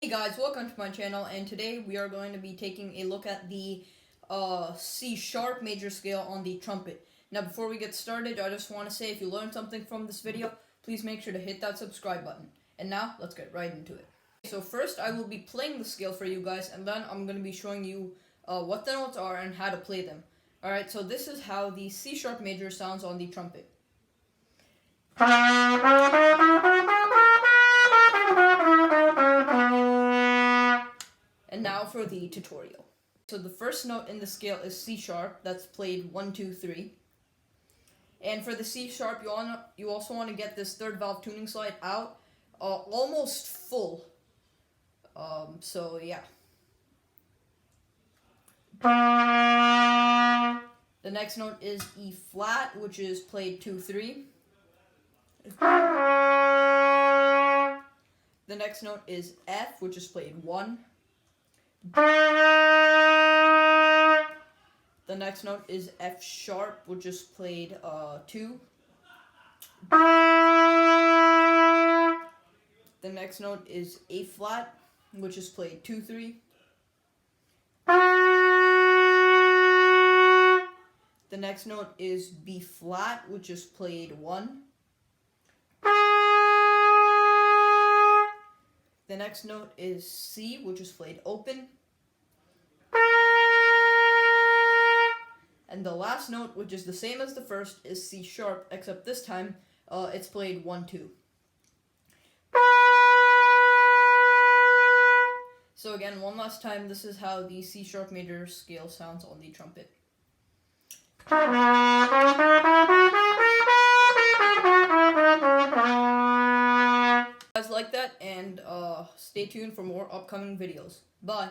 Hey guys, welcome to my channel, and today we are going to be taking a look at the C sharp major scale on the trumpet. Now before we get started, I just want to say if you learned something from this video, please make sure to hit that subscribe button. And now, let's get right into it. So first I will be playing the scale for you guys, and then I'm going to be showing you what the notes are and how to play them. Alright, so this is how the C sharp major sounds on the trumpet. And now for the tutorial. So the first note in the scale is C sharp, that's played 1, 2, 3. And for the C sharp, you also want to get this third valve tuning slide out almost full. So yeah. The next note is E flat, which is played 2, 3. The next note is F, which is played 1. The next note is F sharp, which is played 2. The next note is A flat, which is played 2, 3. The next note is B flat, which is played 1. The next note is C, which is played open. And the last note, which is the same as the first, is C sharp, except this time it's played 1, 2. So again, one last time, this is how the C sharp major scale sounds on the trumpet. Guys like that, and stay tuned for more upcoming videos. Bye.